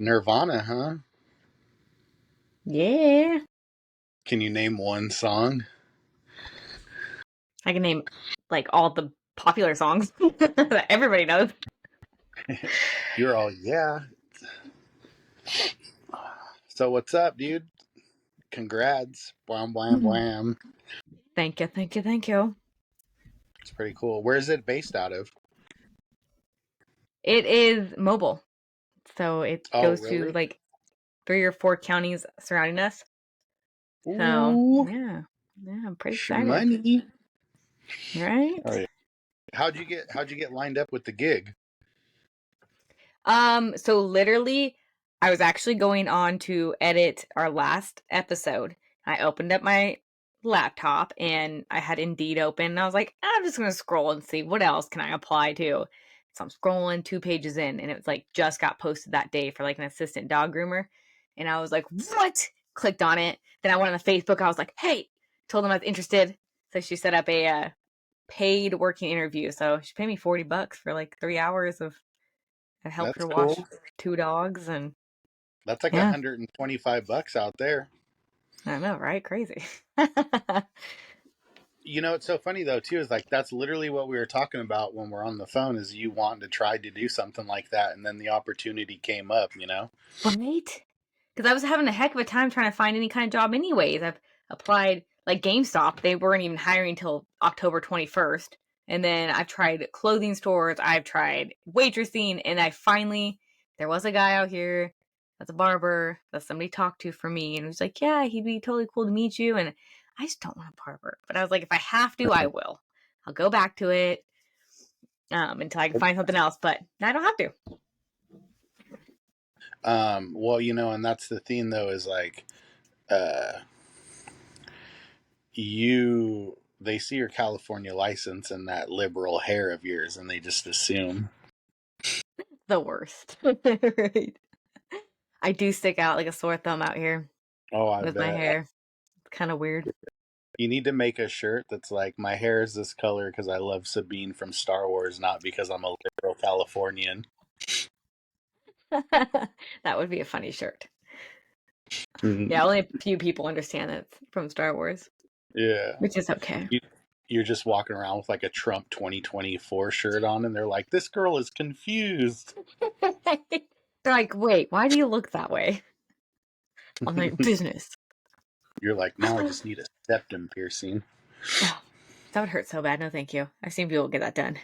Nirvana, huh? Yeah. Can you name one song? I can name like all the popular songs that everybody knows. You're all, yeah. So what's up, dude? Congrats. Blam, blam, blam. Thank you, thank you, thank you. It's pretty cool. Where's it based out of? It is mobile, so it Oh, goes to really? like 3 or 4 counties surrounding us. So Ooh, yeah, I'm pretty excited, shmoney. Oh, right? yeah. How'd you get lined up with the gig? So literally, I was actually going on to edit our last episode. I opened up my laptop and I had Indeed open, and I was like, I'm just gonna scroll and see what else can I apply to. So I'm scrolling 2 pages in, and it was like just got posted that day for like an assistant dog groomer, and I was like, what? Clicked on it. Then I went on the Facebook. I was like, hey, told them I was interested. So she set up a paid working interview. So she paid me $40 for like 3 hours of I helped That's her wash cool. 2 dogs, and That's like yeah, $125 out there. I know, right? Crazy. It's so funny though too is like that's literally what we were talking about when we're on the phone is you wanting to try to do something like that and then the opportunity came up. Right? Because I was having a heck of a time trying to find any kind of job anyways. I've applied, like GameStop, they weren't even hiring until October 21st. And then I've tried clothing stores, I've tried waitressing, and there was a guy out here that's a barber that somebody talked to for me. And he was like, yeah, he'd be totally cool to meet you. And I just don't want a barber. But I was like, if I have to, I will. I'll go back to it until I can find something else. But I don't have to. Well, and that's the thing though is like uh they see your California license and that liberal hair of yours and they just assume. The worst. Right. I do stick out like a sore thumb out here Oh, I with my bet. hair. It's kind of weird. You need to make a shirt that's like my hair is this color because I love Sabine from Star Wars, not because I'm a liberal Californian. That would be a funny shirt. Mhm. Yeah, only a few people understand that it's from Star Wars, Yeah. which is okay. You're just walking around with like a Trump 2024 shirt on, and they're like, "This girl is confused." They're like, wait, why do you look that way? I'm like, business. You're like, now I just need a septum piercing. Oh, that would hurt so bad. No, thank you. I've seen people get that done.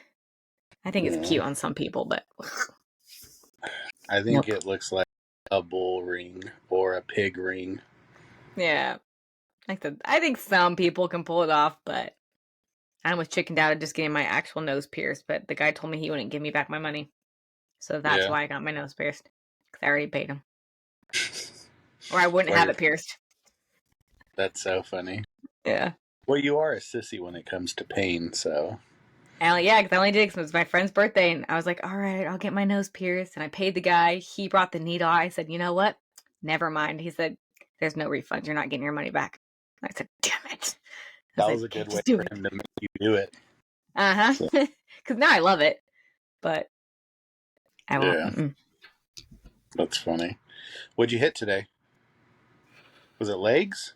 I think it's Yeah. cute on some people, but I think nope. it looks like a bull ring or a pig ring. Yeah, I think some people can pull it off, but I almost chickened out of just getting my actual nose pierced. But the guy told me he wouldn't give me back my money. So that's Yeah. why I got my nose pierced. Because I already paid him. Or I wouldn't Or have you're, it pierced. that's so funny. Yeah. Well, you are a sissy when it comes to pain, so. Yeah, because I only did it because it was my friend's birthday. And I was like, all right, I'll get my nose pierced. And I paid the guy. He brought the needle. I said, you know what? Never mind. He said, there's no refund. You're not getting your money back. I said, damn it. I That said, was a okay, good way just do for it. him to make you do it. Uh So, huh. Because now I love it. But I won't. yeah, Mm-mm. that's funny. What'd you hit today? Was it legs?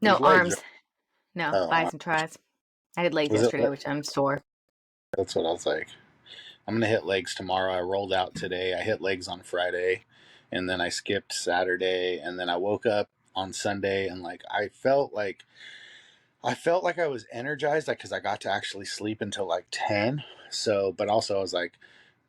It No, was legs, right? arms. No, Oh, bis and tries. I did legs was it? yesterday, which I'm sore. That's what I was like. I'm gonna hit legs tomorrow. I rolled out today. I hit legs on Friday, and then I skipped Saturday, and then I woke up on Sunday, and like I felt like I was energized, like because I got to actually sleep until like 10. So, but also I was like,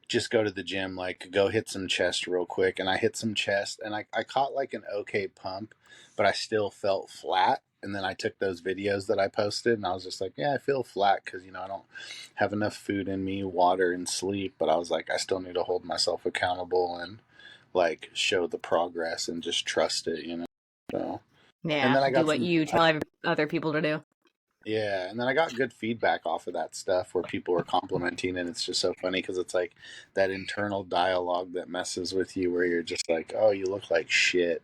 just go to the gym, like go hit some chest real quick, and I hit some chest, and I caught like an okay pump, but I still felt flat. And then I took those videos that I posted, and I was just like, yeah, I feel flat because I don't have enough food in me, water, and sleep. But I was like, I still need to hold myself accountable and like show the progress and just trust it. So, and Yeah, then I do got what some. you tell other people to do. Yeah, and then I got good feedback off of that stuff where people were complimenting, and it's just so funny because it's like that internal dialogue that messes with you, where you're just like, "Oh, you look like shit."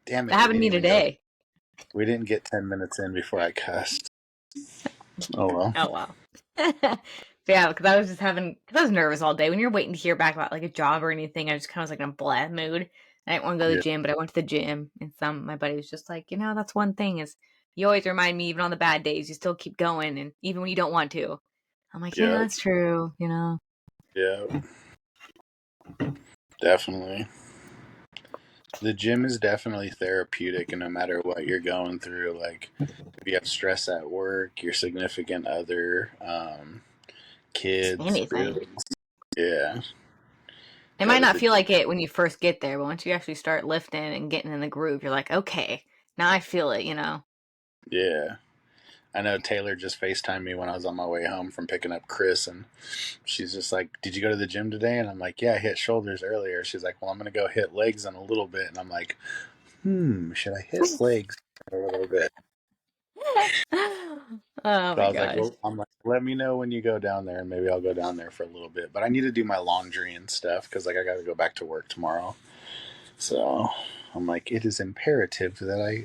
Damn That it, we happened to didn't me even go. today. We didn't get 10 minutes in before I cussed. Oh well. Oh wow. Yeah, because I was just because I was nervous all day. When you're waiting to hear back about like a job or anything, I just kind of was like in a blah mood. I didn't want to go to the Yeah. gym, but I went to the gym, and my buddy was just like, that's one thing is you always remind me, even on the bad days, you still keep going, and even when you don't want to. I'm like, yeah, Yeah. that's true. Yeah. Definitely. The gym is definitely therapeutic, and no matter what you're going through, like if you have stress at work, your significant other, Just kids, anything. bills, yeah, It go might to not the feel gym. like it when you first get there, but once you actually start lifting and getting in the groove, you're like, okay, now I feel it. Yeah. I know Taylor just FaceTimed me when I was on my way home from picking up Chris, and she's just like, "Did you go to the gym today?" And I'm like, "Yeah, I hit shoulders earlier." She's like, "Well, I'm gonna go hit legs in a little bit," and I'm like, should I hit legs a little bit?" Oh So my I was like, gosh. "Well, I'm like, let me know when you go down there, and maybe I'll go down there for a little bit." But I need to do my laundry and stuff because like I got to go back to work tomorrow. So I'm like, it is imperative that I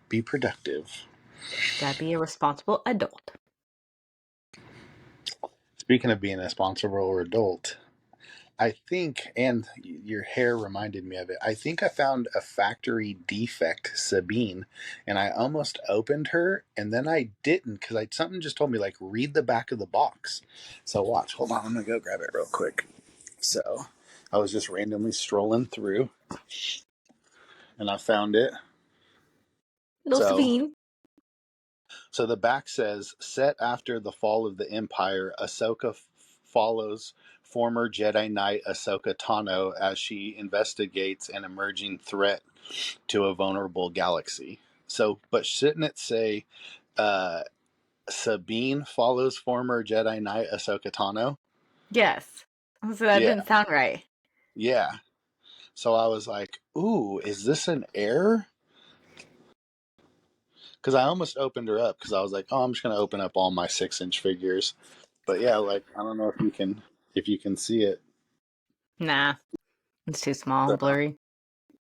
be productive. Gotta be a responsible adult. Speaking of being a responsible adult, I think, and your hair reminded me of it. I think I found a factory defect Sabine, and I almost opened her, and then I didn't because I something just told me like read the back of the box. So watch, hold on, I'm gonna go grab it real quick. So I was just randomly strolling through, and I found it. Little So Sabine. So the back says, set after the fall of the Empire, Ahsoka follows former Jedi Knight Ahsoka Tano as she investigates an emerging threat to a vulnerable galaxy. So, but shouldn't it say uh, Sabine follows former Jedi Knight Ahsoka Tano? Yes. So that Yeah, didn't sound right. yeah. So I was like, ooh, is this an error? Because I almost opened her up because I was like, oh, I'm just going to open up all my 6-inch figures. But yeah, like I don't know if you can see it. Nah, it's too small, So, blurry.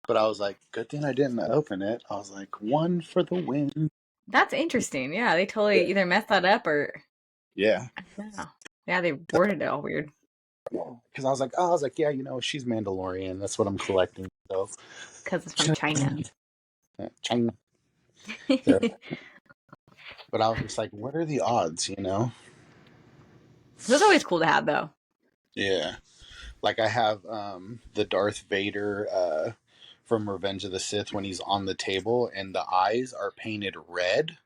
but I was like, good thing I didn't open it. I was like, one for the win. That's interesting. Yeah, they totally Yeah. either messed that up or Yeah. yeah. Yeah, they worded it all weird. Because I was like, yeah, she's Mandalorian. That's what I'm collecting. So, Because it's from China. China. So, but I was just like, what are the odds? That's always cool to have, though. Yeah. Like I have the Darth Vader from Revenge of the Sith when he's on the table and the eyes are painted red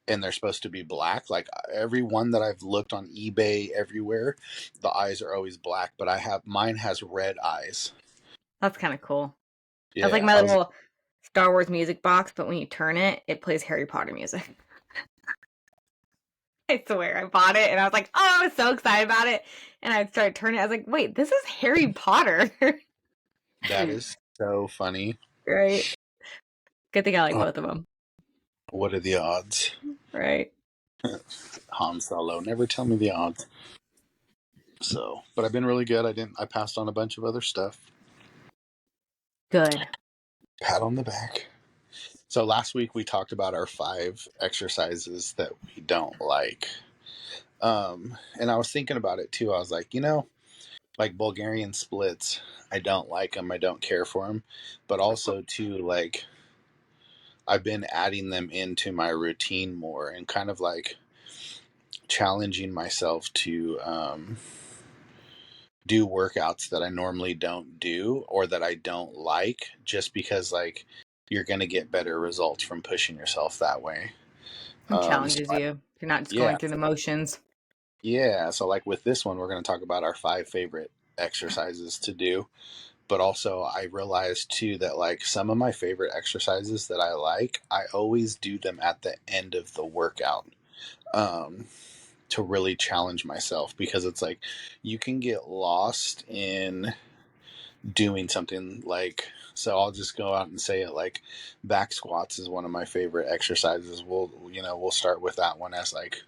and they're supposed to be black. Like every one that I've looked on eBay everywhere, the eyes are always black, but I have mine has red eyes. That's kind of cool. That's like Yeah, my I was little Star Wars music box, but when you turn it, it plays Harry Potter music. I swear, I bought it and I was like, oh, I was so excited about it. And I started turning it. I was like, wait, this is Harry Potter. that is so funny. Right? Good thing I like Oh, both of them. what are the odds? Right? Han Solo, never tell me the odds. So, but I've been really good. I passed on a bunch of other stuff. Good. Pat on the back. So last week we talked about our 5 exercises that we don't like. And I was thinking about it too. I was like, like Bulgarian splits, I don't like them. I don't care for them. But also too, like I've been adding them into my routine more and kind of like challenging myself to do workouts that I normally don't do or that I don't like just because like you're going to get better results from pushing yourself that way. It So challenges you. You're not just yeah, going through the motions. yeah. So like with this one, we're going to talk about our 5 favorite exercises to do. But also, I realized too that like some of my favorite exercises that I like, I always do them at the end of the workout. Um, to really challenge myself because it's like you can get lost in doing something like so I'll just go out and say it like back squats is one of my favorite exercises. We'll start with that one as like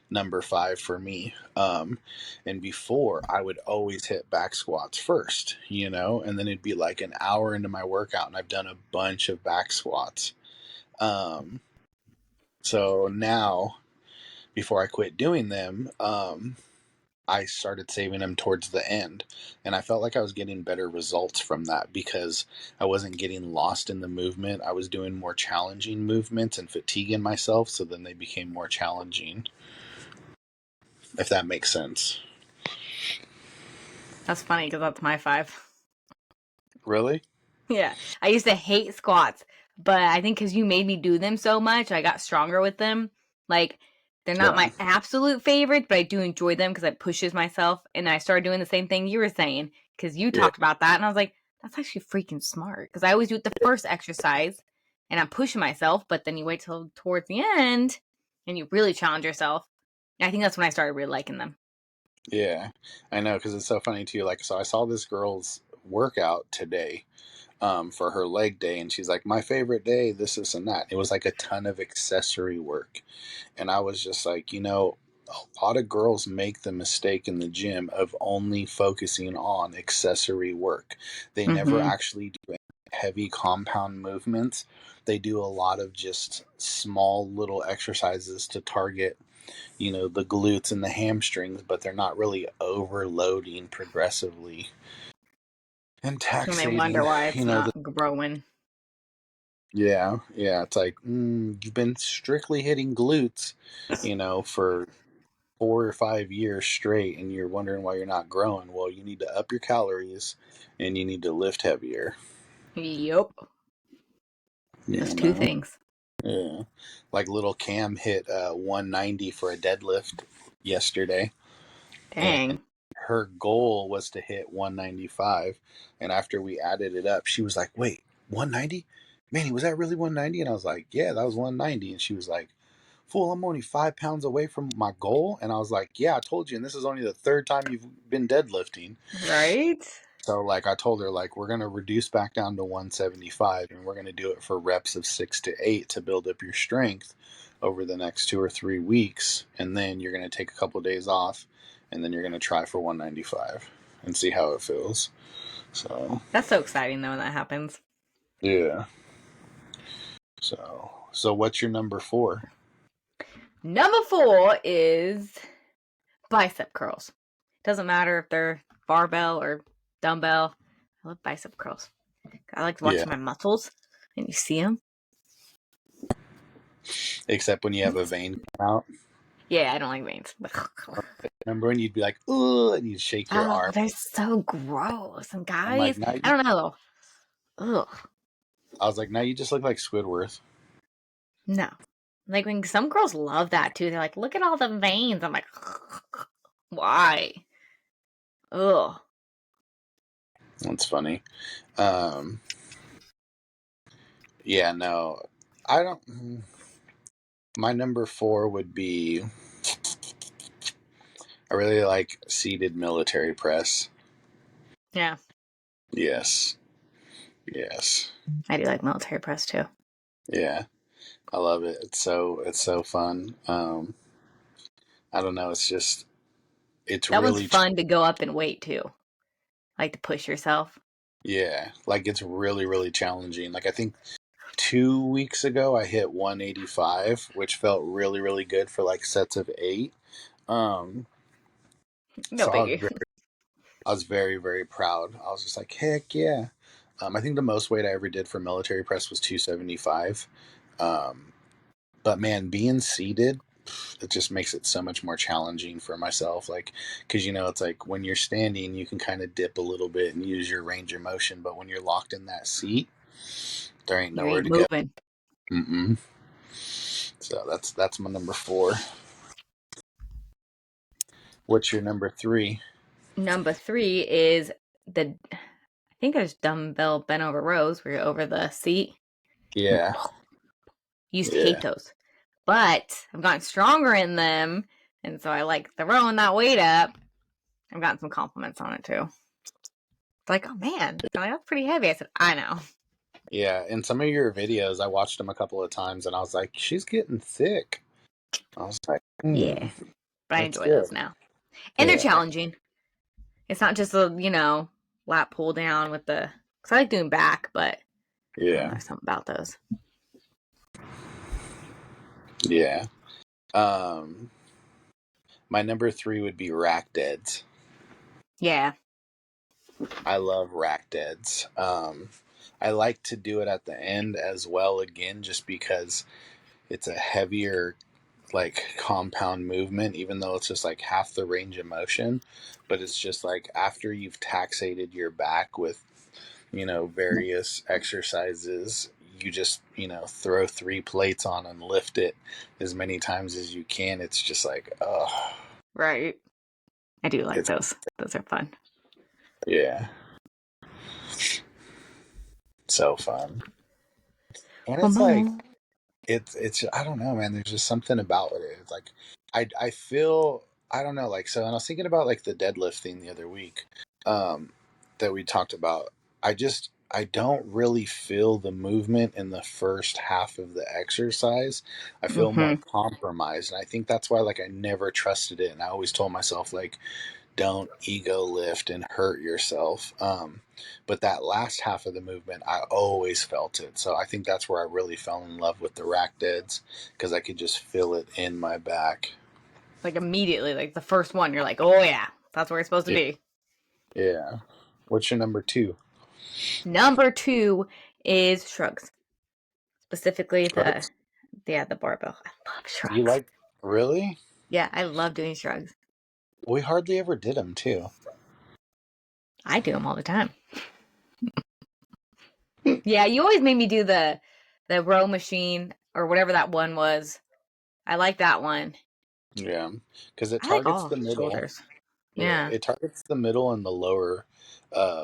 number 5 for me. And before I would always hit back squats first, and then it'd be like an hour into my workout and I've done a bunch of back squats. Um, so now before I quit doing them, I started saving them towards the end. And I felt like I was getting better results from that because I wasn't getting lost in the movement. I was doing more challenging movements and fatiguing myself. So then they became more challenging, if that makes sense. That's funny because that's my 5. Really? Yeah. I used to hate squats, but I think because you made me do them so much, I got stronger with them. Like, they're not Yeah. my absolute favorite, but I do enjoy them because it pushes myself. And I started doing the same thing you were saying because you Yeah. talked about that. And I was like, that's actually freaking smart because I always do it the first exercise and I'm pushing myself, but then you wait till towards the end and you really challenge yourself. And I think that's when I started really liking them. Yeah. I know because it's so funny too. Like, so I saw this girl's workout today for her leg day, and she's like, my favorite day, this and that. It was like a ton of accessory work. And I was just like, a lot of girls make the mistake in the gym of only focusing on accessory work. They never Mm-hmm. actually do any heavy compound movements. They do a lot of just small little exercises to target, the glutes and the hamstrings, but they're not really overloading progressively and And they wonder taxating, why it's the not growing. yeah, it's like, you've been strictly hitting glutes, for 4 or 5 years straight, and you're wondering why you're not growing. Well, you need to up your calories and you need to lift heavier. Yep. You Those two know, things. yeah. Like little Cam hit 190 for a deadlift yesterday, and Dang. her goal was to hit 195. And after we added it up, she was like, "Wait, 190? Manny, was that really 190?" And I was like, "Yeah, that was 190." And she was like, "Fool, I'm only 5 pounds away from my goal." And I was like, "Yeah, I told you, and this is only the third time you've been deadlifting." Right? So like I told her, like, we're gonna reduce back down to 175, and we're gonna do it for reps of 6 to 8 to build up your strength over the next 2 or 3 weeks, and then you're gonna take a couple of days off, and then you're gonna try for 195 and see how it feels. So That's so exciting though when that happens. yeah. So what's your number 4? Number 4 is bicep curls. Doesn't matter if they're barbell or dumbbell. I love bicep curls. I like Yeah. watching my muscles and you see them. Except when you have a vein come out. Yeah, I don't like veins. Remember when you'd be like, "Ooh," and you'd shake your Oh, arm. they're so gross. And I'm like, guys, now I you. don't know. Ugh. I was like, now you just look like Squidward. No. Like when some girls love that too. They're like, look at all the veins. I'm like, why? Ugh. That's funny. Um, yeah, no, I don't. My number 4 would be, I really like seated military press. Yeah, Yes, yes, I do like military press too. yeah. I love it. It's so fun. I don't know. It's That one's really fun to go up and weight too. Like to push yourself. yeah. Like it's really really challenging. Like I think 2 weeks ago I hit 185, which felt really really good for like sets of 8. Um, No so biggie. I was very very proud. I was just like, heck yeah. I think the most weight I ever did for military press was 275. Um, but man, being seated, it just makes it so much more challenging for myself. Like, because it's like when you're standing, you can kind of dip a little bit and use your range of motion, but when you're locked in that seat, there ain't You nowhere ain't to go. moving. Mm-mm. So that's my number 4. What's your number 3? Number 3 is I think there's dumbbell bent over rows where you're over the seat. Yeah, Used to hate yeah, those. But I've gotten stronger in them. And so I like throwing that weight up. I've gotten some compliments on it too. It's like, oh man, they're like, that's pretty heavy. I said, I know. yeah. In some of your videos, I watched them a couple of times, and I was like, she's getting thick. I was like, Yeah. But I that's enjoy those good. now. And they're Yeah, challenging. It's not just a lat pull down with the, because I like doing back, but I don't know, yeah, there's something about those. yeah. Um, My number three would be rack deads. Yeah. I love rack deads. I like to do it at the end as well, again, just because it's a heavier, like, compound movement, even though it's just like half the range of motion. But it's just like after you've taxated your back with, various exercises, you just, throw three plates on and lift it as many times as you can. It's just like, oh, Right. I do like it's, those. Those are fun. yeah, so fun. And Well, it's like, Mom. it's I don't know, man. There's just something about it. It's like I feel, I don't know, like, so. And I was thinking about like the deadlift thing the other week, um, that we talked about. I don't really feel the movement in the first half of the exercise. I feel more Mm-hmm. compromised, and I think that's why, like, I never trusted it, and I always told myself, like, don't ego lift and hurt yourself. But that last half of the movement, I always felt it. So I think that's where I really fell in love with the rack deads, because I could just feel it in my back. Like immediately, like the first one, you're like, oh yeah, that's where it's supposed to Yeah. be. Yeah. What's your number two? Number two is shrugs. Specifically the Drugs? yeah, the barbell. I love You shrugs. like, really? Yeah, I love doing shrugs. We hardly ever did them too. I do them all the time. Yeah, you always made me do the row machine or whatever that one was. I like that one. Yeah, because it I like targets all the middle. shoulders. Yeah, Yeah. it targets the middle and the lower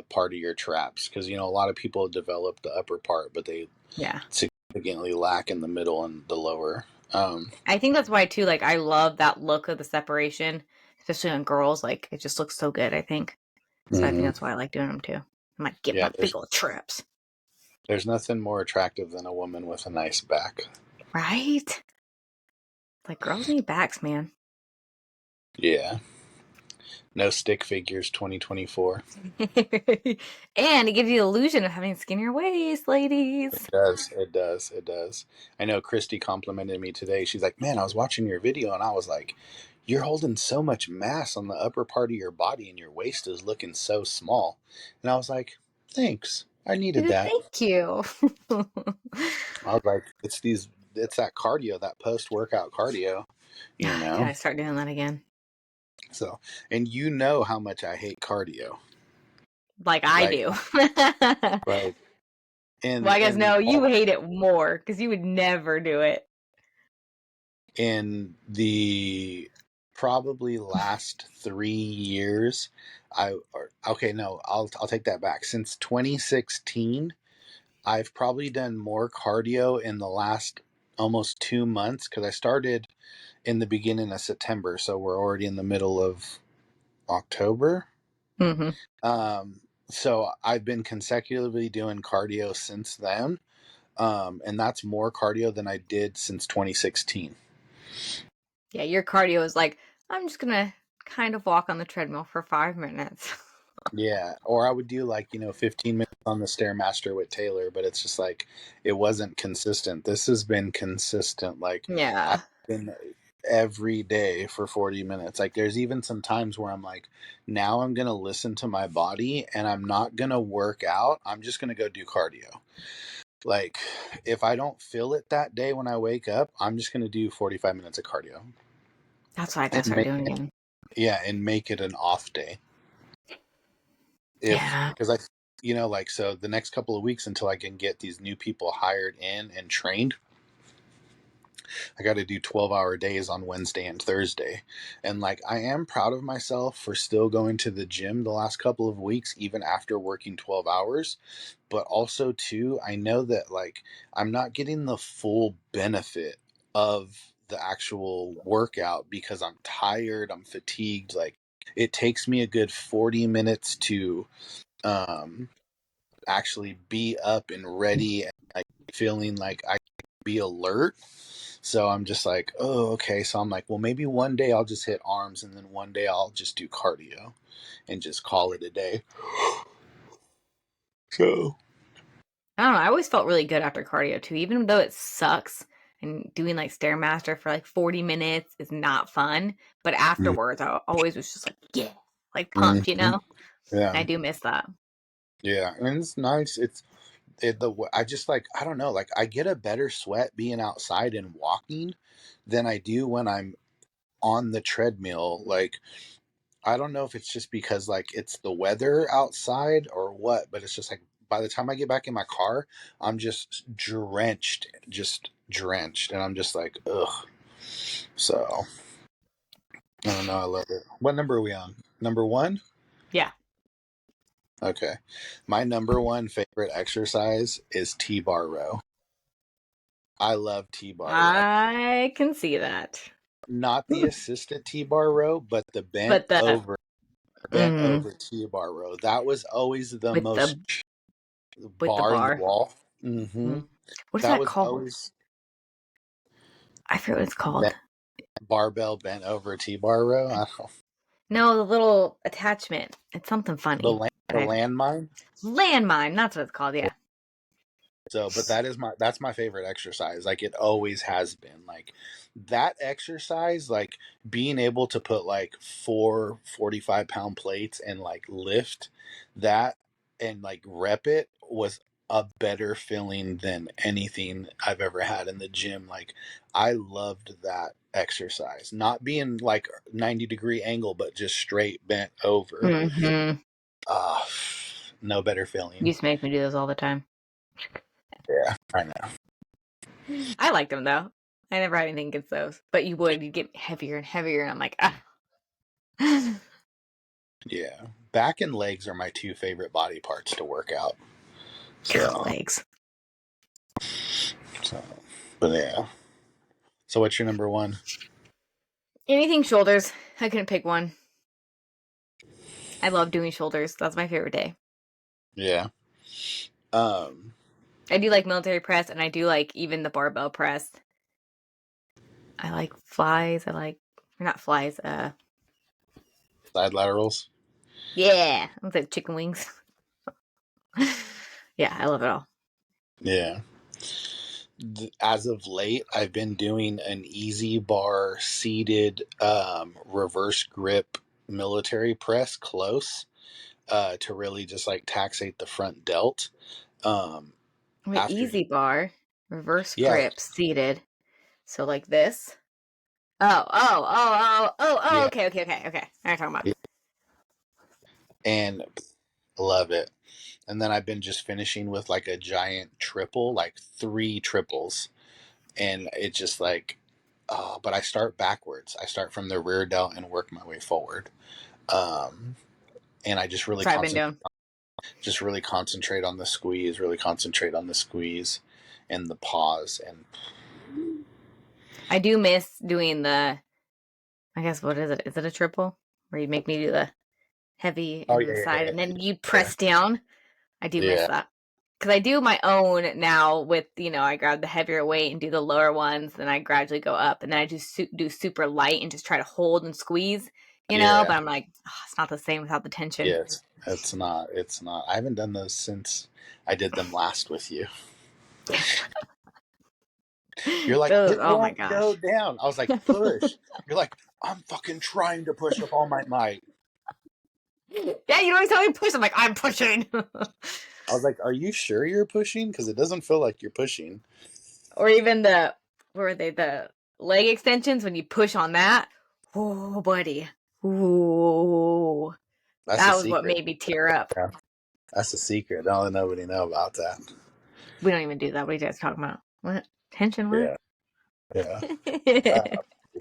part of your traps, because a lot of people develop the upper part, but they Yeah. significantly lack in the middle and the lower. I think that's why too, like I love that look of the separation, especially on girls. Like it just looks so good, I think. So I think hmm that's why I like doing them too. I might get Yeah, my big old traps. there's nothing more attractive than a woman with a nice back. Right? Like girls need backs, man. Yeah, no stick figures 2024. And it gives you the illusion of having skinnier waist, It ladies. does, it does, it does. I know Christy complimented me today. She's like, "Man, I was watching your video and I was like, you're holding so much mass on the upper part of your body and your waist is looking so small." And I was like, "Thanks. I needed that." Thank you. I was like, it's that cardio, that post workout cardio, you I know? gotta start doing that again. So, and you know how much I hate cardio. Like I Like, do. like Well, in I guess in no, you all hate it more because you would never do it. in the probably last 3 years, okay, no, I'll take that back. Since 2016, I've probably done more cardio in the last almost 2 months, because I started in the beginning of September, so we're already in the middle of October. Hmm. Um, so I've been consecutively doing cardio since then, and that's more cardio than I did since 2016. Yeah, your cardio is like, I'm just gonna kind of walk on the treadmill for 5 minutes. Yeah, or I would do, like, 15 minutes on the Stairmaster with Taylor, but it's just like it wasn't consistent. This has been consistent. Like, I've Yeah, been every day for 40 minutes. Like, there's even some times where I'm like, now I'm going to listen to my body and I'm not going to work out. I'm just going to go do cardio. Like, if I don't feel it that day when I wake up, I'm just going to do 45 minutes of cardio that's what I gotta and start make doing again. yeah, and make it an off day. If Yeah. Because like, so the next couple of weeks until I can get these new people hired in and trained, I got to do 12-hour days on Wednesday and Thursday. And, like, I am proud of myself for still going to the gym the last couple of weeks, even after working 12 hours. But also, too, I know that, like, I'm not getting the full benefit of the actual workout because I'm tired, I'm fatigued. Like, it takes me a good 40 minutes to um actually be up and ready and, like, feeling like I can be alert. So I'm just like, oh, okay. So I'm like, well, maybe one day I'll just hit arms and then one day I'll just do cardio and just call it a day. So I don't know. I always felt really good after cardio too, even though it sucks. and doing like Stairmaster for like 40 minutes is not fun. But afterwards, I always was just like, yeah, like pumped, Mm-hmm. I Yeah. do miss that. Yeah. And it's nice. I just like, I don't know, like I get a better sweat being outside and walking than I do when I'm on the treadmill. Like, I don't know if it's just because like it's the weather outside or what, but it's just like by the time I get back in my car, I'm just drenched, and I'm just like, ugh. So I don't know. I love it. What number are we on? Number one? Yeah. Okay. My number one favorite exercise is T-bar row. I love T-bar row. I can see that. Not the assisted T-bar row, but the But the bent mm, over T-bar row. That was always the with most the with the bar in the bar. wall. Hmm. Mm. What is That that was called? always I forget what it's called. bent, barbell bent over T-bar row. I don't, No, the little attachment. It's something funny. But the I landmine. landmine. That's what it's called. Yeah. So, but that's my favorite exercise. Like it always has been. Like that exercise, like being able to put like 45 pound plates and like lift that and like rep it was a better feeling than anything I've ever had in the gym. Like I loved that exercise. Not being like 90-degree angle, but just straight bent over. Mm-hmm. Ah, no better You feeling. used to make me do those all the time. Yeah, I know. I liked them though. I never had anything against those. But you'd get heavier and heavier, and I'm like, ah. Yeah. Back and legs are my two favorite body parts to work out. So, Legs. so but yeah. So what's your number one? Anything shoulders. I couldn't pick one. I love doing shoulders. That's my favorite day. Yeah. Um, I do like military press, and I do like even the barbell press. I like flies. I like, or not flies. side laterals. Yeah, I said chicken wings. Yeah, I love it all. Yeah. As of late, I've been doing an easy bar seated reverse grip military press close to really just like taxate the front delt. Um, Wait, after easy bar, reverse yeah, grip, seated. So like this. Oh. yeah, Okay. I'm talking about. yeah, and love it. And then I've been just finishing with like a giant triple, like three triples, and it's just like, but I start backwards. I start from the rear delt and work my way forward. Um, and I That's what I've been doing. just really concentrate on the squeeze, really concentrate on the squeeze, and the pause. And I do miss doing the. I guess what is it? Is it a triple where you make me do the heavy oh and then the yeah, side, and then you yeah, press down? I do miss yeah, that because I do my own now. With I grab the heavier weight and do the lower ones, then I gradually go up, and then I just do super light and just try to hold and squeeze. But yeah, I'm like, oh, it's not the same without the tension. yes. It's not. It's not. I haven't done those since I did them last with you. You're like, Those, it oh my won't go gosh. down. I was like, push. You're like, I'm fucking trying to push with all my might. Yeah, you always tell me push. I'm like, I'm pushing. I was like, are you sure you're pushing? Because it doesn't feel like you're pushing. Or even the what were they, the leg extensions when you push on that. Oh, buddy. Ooh, That's a that was what secret. made me tear up. Yeah. That's a secret. Don't let nobody know about that. We don't even do that. What are you guys talking about? What tension? What? Yeah. Yeah.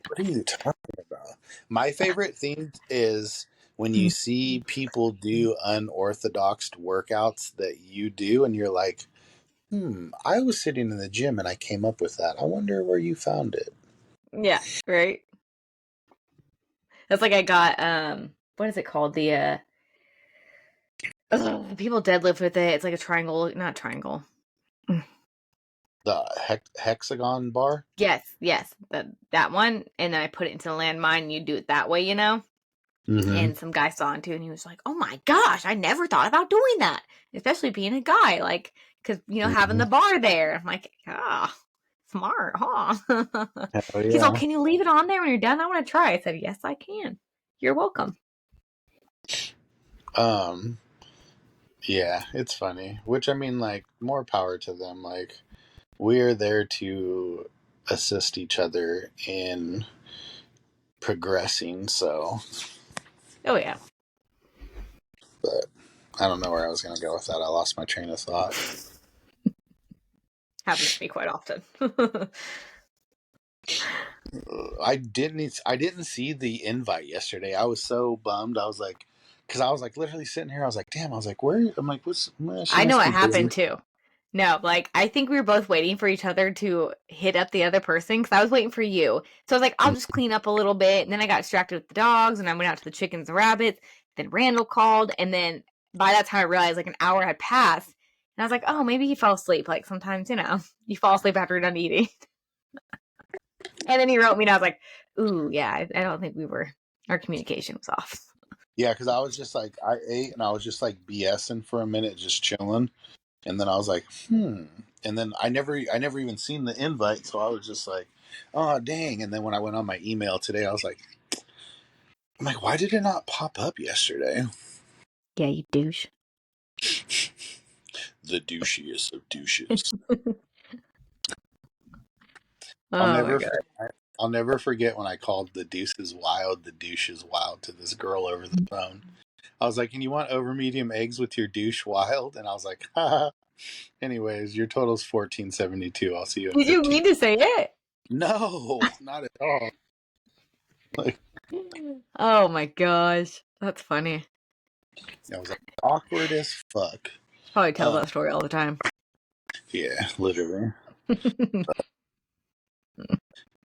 What are you talking about? My favorite thing is when you see people do unorthodox workouts that you do, and you're like, I was sitting in the gym and I came up with that. I wonder where you found it. Yeah, right. That's like I got what is it called? The people deadlift with it. It's like a triangle, not triangle. Mm. The hexagon bar? Yes, that one. And then I put it into the landmine. And you do it that way. Mm-hmm. And some guy saw it too, and he was like, "Oh my gosh, I never thought about doing that, especially being a guy, like because having Mm-hmm. the bar there." I'm like, ah. Smart, huh? Hell He's all, yeah. can you leave it on there when you're done? I want to try. I said, yes, I can. You're welcome. Um, yeah, it's funny. Which I mean, like, more power to them. Like, we're there to assist each other in progressing. So, Oh, yeah. but I don't know where I was gonna go with that. I lost my train of thought. Happens to me quite often. I didn't see the invite yesterday. I was so bummed. I was like, because I was like literally sitting here. I was like, damn. I was like, where? I'm like, what's? She I know must what be busy. happened too. No, like I think we were both waiting for each other to hit up the other person because I was waiting for you. So I was like, I'll just clean up a little bit. And then I got distracted with the dogs and I went out to the chickens and rabbits. Then Randall called. And then by that time I realized like an hour had passed. And I was like, oh, maybe he fell asleep. Like sometimes, you fall asleep after you're done eating. And then he wrote me and I was like, ooh, yeah, I don't think our communication was off. Yeah, because I was just like, I ate and I was just like BSing for a minute, just chilling, and then I was like, and then I never even seen the invite, so I was just like, oh dang. And then when I went on my email today, I'm like, why did it not pop up yesterday? Yeah, you douche. The douchiest of douches. I'll Oh my never God. forget. I'll never forget when I called the douche is wild to this girl over the phone. I was like, "And you want over medium eggs with your douche wild?" And I was like, haha. Anyways, your total's 1472. I'll see you in Did you 15. mean to say it? No, not at all. Like, Oh my gosh. That's funny. I was like, awkward as fuck. Probably tell Uh, that story all the time. yeah, literally.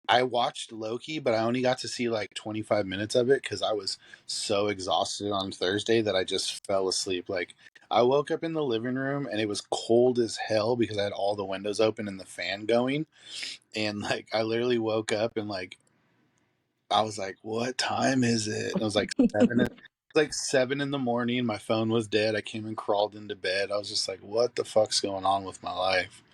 I watched Loki, but I only got to see like 25 minutes of it because I was so exhausted on Thursday that I just fell asleep. Like, I woke up in the living room and it was cold as hell because I had all the windows open and the fan going. And like, I literally woke up and like, I was like, what time is it? And it was like 7. It was like 7 in the morning. My phone was dead. I came and crawled into bed. I was just like, what the fuck's going on with my life?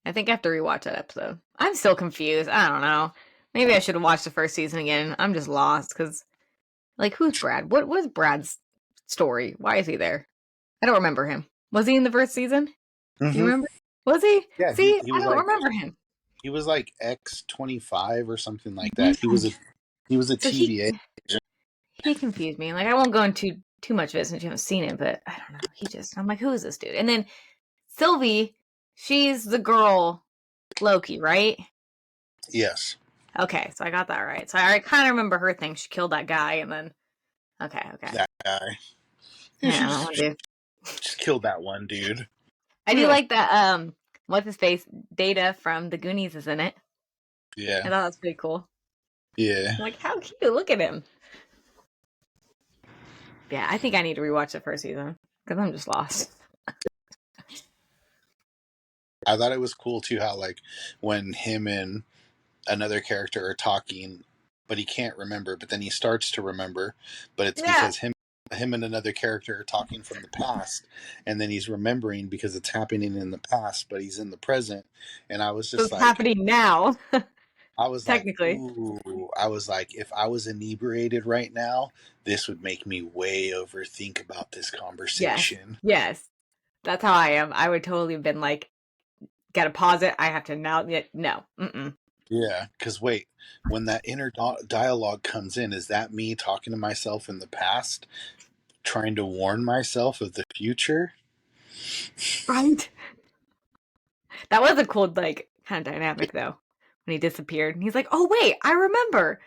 I think I have to rewatch that episode. I'm still confused. I don't know. Maybe I should have watched the first season again. I'm just lost because, like, who's Brad? What was Brad's story? Why is he there? I don't remember him. Was he in the first season? Do you Hmm. remember? Was he? Yeah, he, See, he I was don't like, remember him. he was like X25 or something like that. He Yeah. was a he was a So he TVA. he confused me. Like I won't go into too much of it since you haven't seen it, but I don't know. I'm like, who is this dude? And then Sylvie, she's the girl Loki, right? Yes, Okay, so I got that right. So I kind of remember her thing. She killed that guy, and then okay. that guy. Yeah, she Yeah, that just, one dude. just killed that one dude. I do like that. What's his face? Data from the Goonies is in it. I Yeah, thought that was pretty cool. yeah. I'm like, how cute! Look at him. Yeah, I think I need to rewatch the first season because I'm just lost. I thought it was cool too how like when him and another character are talking, but he can't remember, but then he starts to remember, but it's Yeah, because him and another character are talking from the past, and then he's remembering because it's happening in the past, but he's in the present. And so it's happening now, I was like, technically. ooh, I was like, if I was inebriated right now, this would make me way overthink about this Yes, conversation. yes, that's how I am. I would totally have been like, gotta pause it. I have to now. No, mm-mm. Yeah, because wait, when that inner dialogue comes in, is that me talking to myself in the past, trying to warn myself of the future? Right. That was a cool, like, kind of dynamic though. When he disappeared, and he's like, "Oh wait, I remember."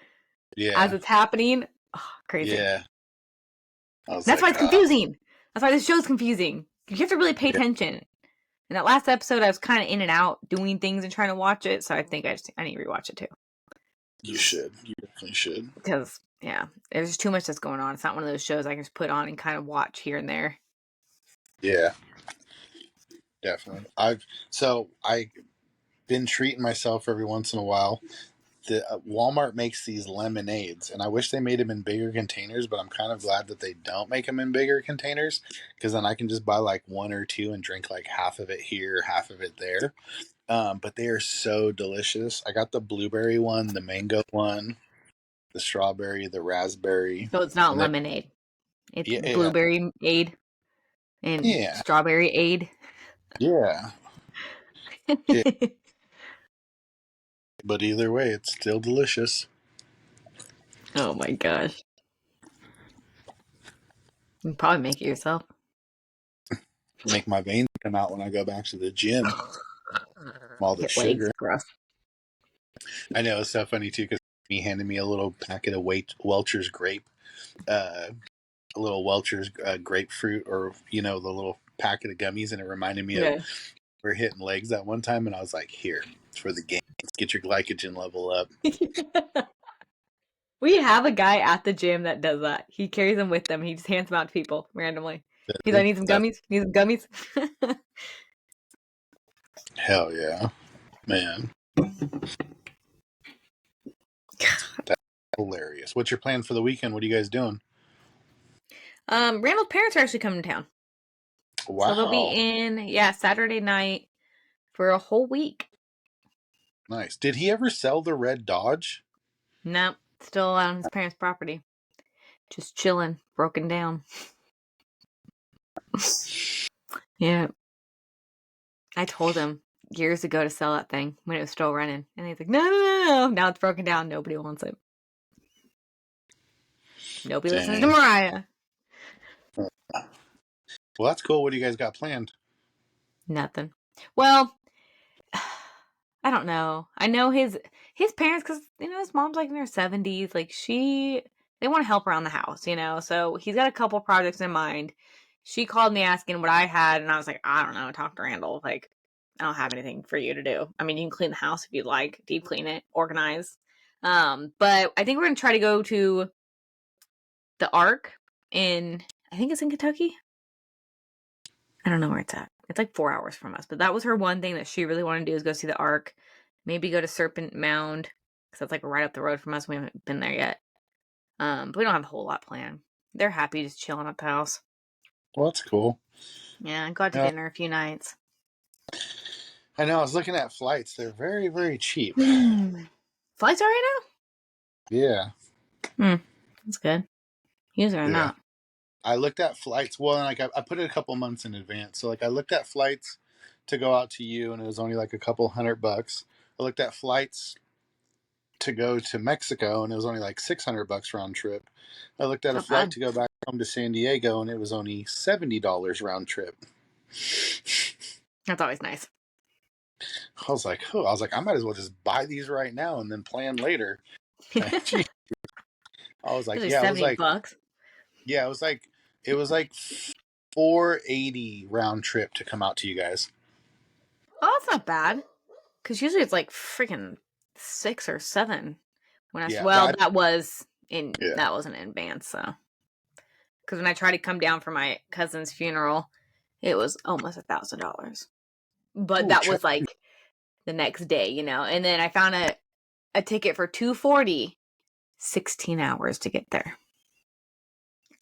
As Yeah, it's happening, oh, crazy. yeah. I was That's why like, it's confusing. That's why this show's confusing. You have to really pay yeah, attention. In that last episode, I was kind of in and out doing things and trying to watch it, so I think I need to rewatch it too. you should. You definitely should. Because yeah, there's just too much that's going on. It's not one of those shows I can just put on and kind of watch here and there. Yeah, definitely. I been treating myself every once in a while. The Walmart makes these lemonades, and I wish they made them in bigger containers, but I'm kind of glad that they don't make them in bigger containers because then I can just buy like one or two and drink like half of it here, half of it there. But they are so delicious. I got the blueberry one, the mango one, the strawberry, the raspberry, So it's not and they lemonade. It's yeah blueberry aid and yeah strawberry aid. yeah. Yeah. But either way, it's still delicious. Oh my gosh. You can probably make it yourself. Make my veins come out when I go back to the gym. All the Hit legs, sugar. gross. I know it's so funny too because he handed me a little packet of Welch's grape, uh, a little Welch's grapefruit, or the little packet of gummies, and it reminded me of Yeah. we're hitting legs that one time, and I was like, "Here, it's for the gains. Get your glycogen level up." We have a guy at the gym that does that. He carries them with him. He just hands them out to people randomly. He's like, need some That's gummies? Need some gummies? hell yeah, man. That's hilarious. What's your plan for the weekend? What are you guys doing? Randall's parents are actually coming to town. So they'll be Wow, in, Saturday night for a whole week. nice. Did he ever sell the red Dodge? Nope, still on his parents' property. Just chilling, broken down. Yeah. I told him years ago to sell that thing when it was still running. And he's like, no, no, no, no. Now it's broken down. Nobody wants it. Nobody listens to Dang. Mariah. Well, that's cool. What do you guys got planned? Nothing. Well, I don't know. I know his parents, because his mom's like in her 70s. Like they want to help around the house. So he's got a couple projects in mind. She called me asking what I had, and I was like, I don't know. Talk to Randall. Like, I don't have anything for you to do. I mean, you can clean the house if you'd like, deep clean it, organize. But I think we're gonna try to go to the Ark I think it's in Kentucky. I don't know where it's at. It's like 4 hours from us. But that was her one thing that she really wanted to do, is go see the Ark. Maybe go to Serpent Mound, because that's like right up the road from us. We haven't been there yet. But we don't have a whole lot planned. They're happy just chilling at the house. Well, that's cool. Yeah, and go out to Yeah, dinner a few nights. I know. I was looking at flights. They're very, very cheap. Flights are right Yeah, now? That's good. Usually are yeah. not. I looked at flights. Well, and like I put it a couple months in advance. So like I looked at flights to go out to you, and it was only like a couple $100. I looked at flights to go to Mexico, and it was only like $600 round trip. I looked at a Not flight bad. to go back home to San Diego, and it was only $70 round trip. That's always nice. I was like, oh, I was like, I might as well just buy these right now and then plan later. Gee, I was like, Usually yeah, it was like, $70. yeah, it was like 480 round trip to come out to you guys. Oh, that's not bad. Because usually it's like freaking 6 or 7. Yeah, Well, but yeah, that wasn't in advance, so. Because when I tried to come down for my cousin's funeral, it was almost $1,000. But ooh, that was like the next day. And then I found a ticket for 240, 16 hours to get there.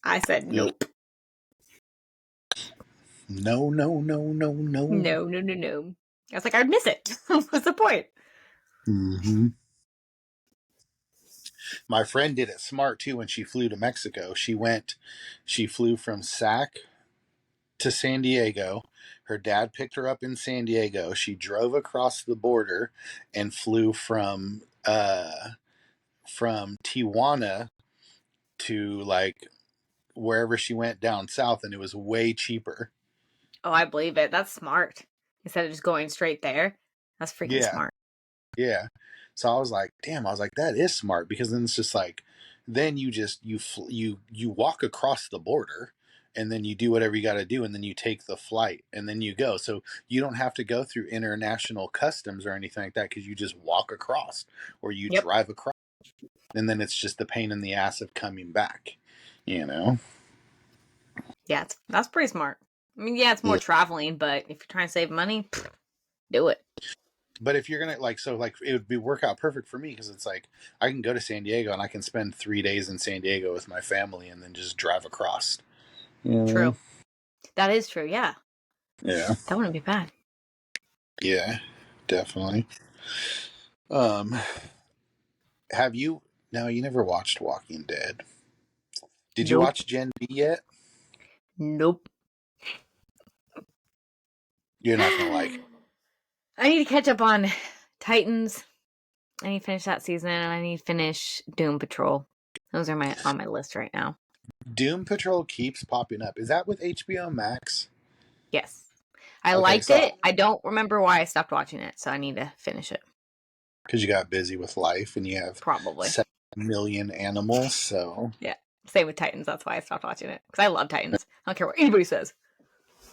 I said yeah. nope. No, no, no, no, no. No, no, no, no. I was like, I'd miss it. What's the point? Mm-hmm. My friend did it smart too when she flew to Mexico. She flew from Sac to San Diego. Her dad picked her up in San Diego. She drove across the border and flew from Tijuana to like wherever she went down south, and it was way cheaper. Oh, I believe it. That's smart. Instead of just going straight there. That's freaking Yeah, smart. yeah. So I was like, damn. I was like, that is smart because then it's just like, then you just you walk across the border, and then you do whatever you got to do, and then you take the flight, and then you go. So you don't have to go through international customs or anything like that because you just walk across or you Yep. drive across, and then it's just the pain in the ass of coming back. You know. Yeah, that's pretty smart. I mean, yeah, it's more Yeah. traveling, but if you're trying to save money, do it. But if you're gonna like, so like, it would be work out perfect for me because it's like I can go to San Diego and I can spend 3 days in San Diego with my family and then just drive across. You know? True. That is true. Yeah. Yeah, That wouldn't be bad. yeah, definitely. Um, have you? No, you never watched Walking Dead. Did you Nope. watch Gen B yet? Nope. You're not gonna like it. I need to catch up on Titans. I need to finish that season, and I need to finish Doom Patrol. Those are on my list right now. Doom Patrol keeps popping up. Is that with HBO Max? Yes. I Okay, liked so it. I don't remember why I stopped watching it, so I need to finish it. because you got busy with life and you have Probably. 7 million animals, so Yeah. Same with Titans. That's why I stopped watching it. Because I love Titans. I don't care what anybody says.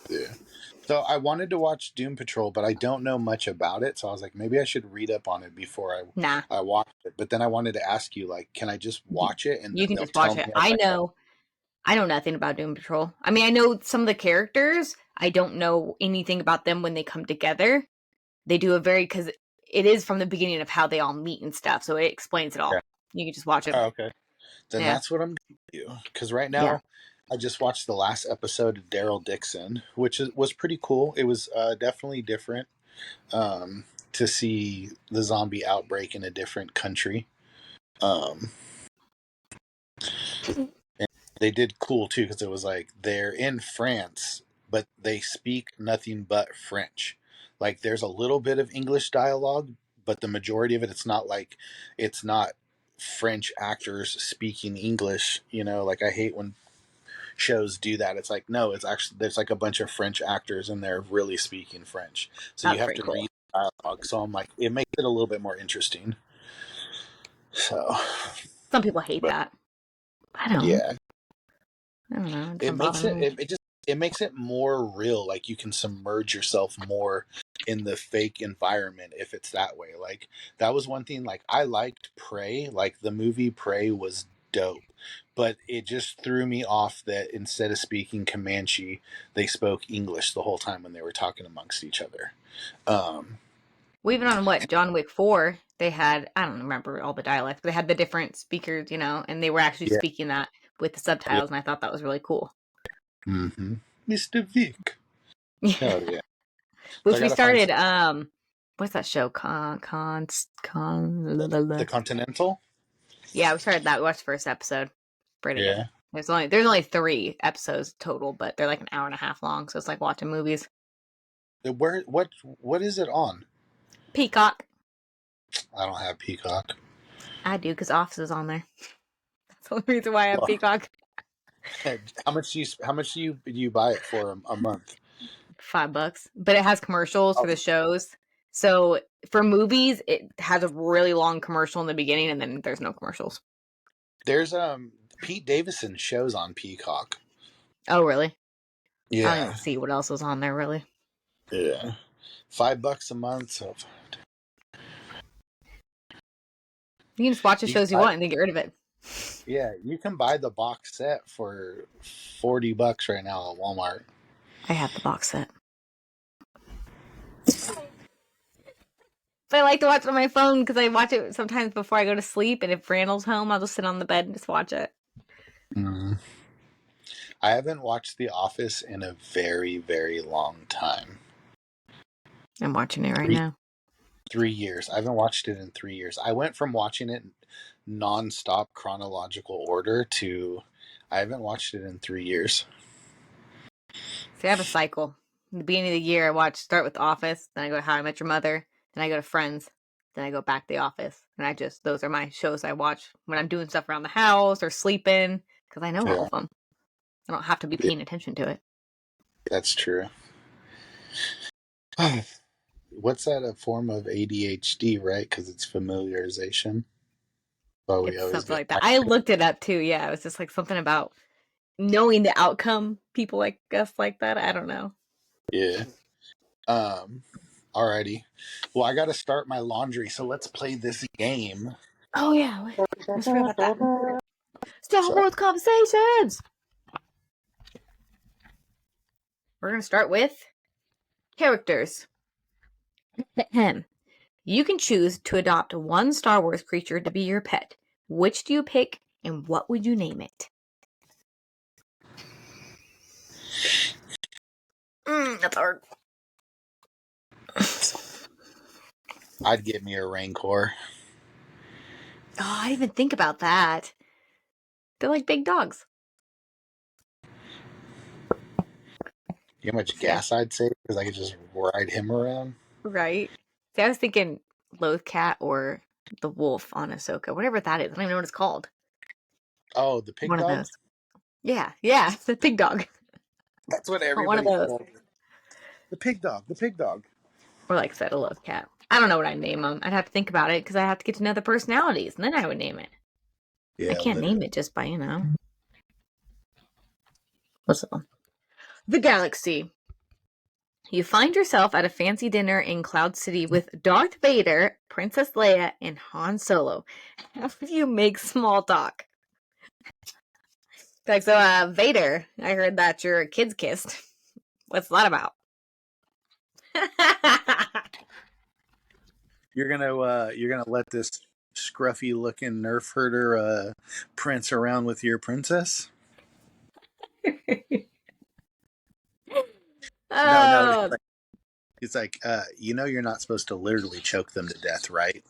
yeah. So I wanted to watch Doom Patrol, but I don't know much about it. So I was like, maybe I should read up on it before Nah. I watch it. But then I wanted to ask you, like, can I just watch it and then You can they'll just watch tell it. me as I go? I know nothing about Doom Patrol. I mean, I know some of the characters. I don't know anything about them when they come together. They do a very, because it is from the beginning of how they all meet and stuff, so it explains it Yeah. all. You can just watch it. Oh, okay. Then Yeah. that's what I'm going to do. Because right Yeah. now, I just watched the last episode of Daryl Dixon, which was pretty cool. It was definitely different to see the zombie outbreak in a different country. Um, and they did cool too because it was like they're in France, but they speak nothing but French. Like there's a little bit of English dialogue, but the majority of it, it's not French actors speaking English. You know, like I hate when shows do that. It's like no, it's actually there's like a bunch of French actors and they're really speaking French, so you That's have pretty to cool. read dialogue. So I'm like, it makes it a little bit more interesting. So, Some people hate but that. I don't. yeah, I don't know. It it doesn't bother makes it, me. it just it makes it more real. Like you can submerge yourself more in the fake environment if it's that way. Like that was one thing. Like I liked Prey. Like the movie Prey was dope, but it just threw me off that instead of speaking Comanche, they spoke English the whole time when they were talking amongst each other. Um, Well, even on what John Wick 4, they had, I don't remember all the dialects, but they had the different speakers, and they were actually yeah, speaking that with the yeah. subtitles, and I thought that was really cool. Mm-hmm. Mr. Vic. Yeah. Hell yeah. So I Which we gotta find started, some. what's that show? La, la, la. The Continental. Yeah, we started that. We watched the first episode. Pretty good. Yeah. There's only 3 episodes total, but they're like an hour and a half long, so it's like watching movies. Where what is it on? Peacock. I don't have Peacock. I do, because Office is on there. That's the only reason why I have Well, Peacock. how much do you buy it for a month? $5, but it has commercials for Oh, the shows. So for movies, it has a really long commercial in the beginning, and then there's no commercials. there's Pete Davidson shows on Peacock. Oh, really? I don't even Yeah, see what else is on there, really. yeah, $5 a month. So You can just watch the you can shows you buy, want and then get rid of it. yeah, you can buy the box set for $40 right now at Walmart. I have the box set. But I like to watch it on my phone because I watch it sometimes before I go to sleep, and if Randall's home, I'll just sit on the bed and just watch it. Mm. I haven't watched The Office in a very, very long time. I'm watching it right Three, now. 3 years. I haven't watched it in 3 years. I went from watching it non-stop chronological order to I haven't watched it in 3 years. See, I have a cycle. In the beginning of the year, I start with The Office, then I go to How I Met Your Mother, then I go to Friends, then I go back to The Office. And those are my shows I watch when I'm doing stuff around the house or sleeping, because I know all Yeah, of them. I don't have to be yeah, paying attention to it. that's true. What's that? A form of ADHD, right? Because it's familiarization. Oh, we It's always something get like that. I looked it up too. Yeah, it was just like something about knowing the outcome. People like us like that. I don't know. yeah. Um. Alrighty. Well, I got to start my laundry, so let's play this game. Oh yeah, I forgot about that. Star So Wars conversations. We're gonna start with characters. You can choose to adopt one Star Wars creature to be your pet. Which do you pick, and what would you name it? That's hard. I'd get me a Rancor. Oh, I didn't even think about that. They're like big dogs. You know how much Yeah, gas I'd save because I could just ride him around? right. See, I was thinking Lothcat or the wolf on Ahsoka, whatever that is. I don't even know what it's called. Oh, the pig One of dog? those. Yeah, yeah, the pig dog. That's what I want one of everybody those. calls it. The pig dog. The pig dog. Or like I said, a Lothcat. I don't know what I'd name them. I'd have to think about it because I have to get to know the personalities, and then I would name it. I Yeah, can't literally. name it just by, what's it? The Galaxy. You find yourself at a fancy dinner in Cloud City with Darth Vader, Princess Leia, and Han Solo. How do you make small talk? Like, so, Vader, I heard that your kids kissed. What's that about? You're gonna let this scruffy looking nerf herder prance around with your princess? No, Oh, it's like you're not supposed to literally choke them to death, right?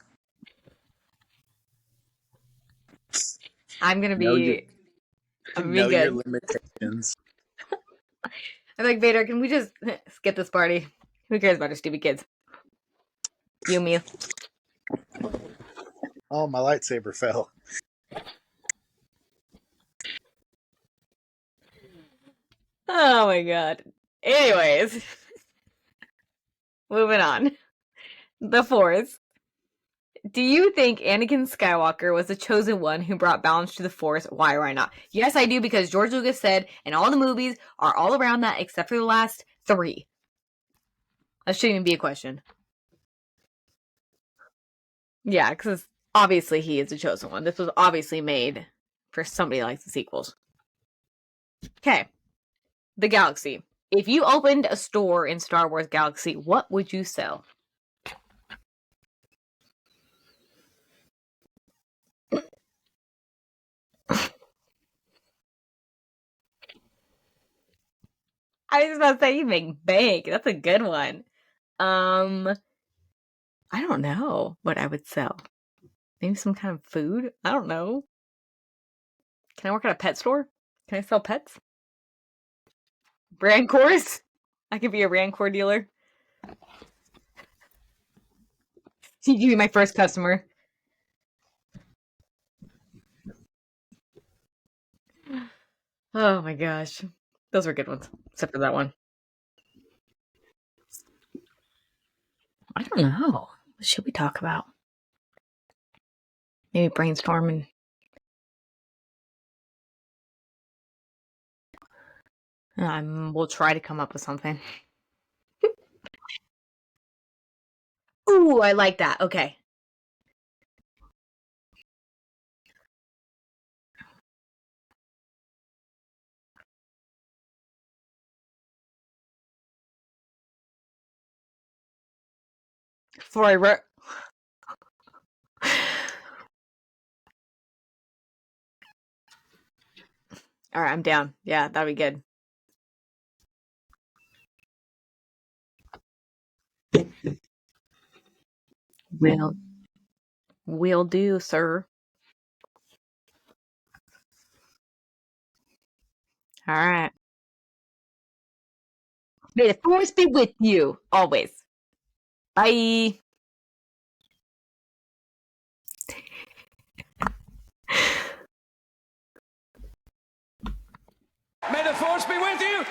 I'm gonna Know your be, I'm gonna be know your good. limitations. I'm like, Vader, can we just skip this party? Who cares about our stupid kids? You and me. Oh, my lightsaber fell. Oh my god. Anyways, moving on. The Force. Do you think Anakin Skywalker was the chosen one who brought balance to the Force? Why or why not? Yes, I do, because George Lucas said, and all the movies are all around that except for the last 3. That shouldn't even be a question. Yeah, because obviously he is the chosen one. This was obviously made for somebody who likes the sequels. Okay, the Galaxy. If you opened a store in Star Wars Galaxy, what would you sell? I was about to say you make bank. That's a good one. Um, I don't know what I would sell. Maybe some kind of food? I don't know. Can I work at a pet store? Can I sell pets? Rancors? I could be a Rancor dealer. You could be my first customer. Oh my gosh. Those were good ones. Except for that one. I don't know. What should we talk about? Maybe brainstorming. We'll try to come up with something. Ooh, I like that. Okay. Before I wrote. All right, I'm down. Yeah, that'd be good. Will will do, sir. All right. May the force be with you always. Bye. May the force be with you.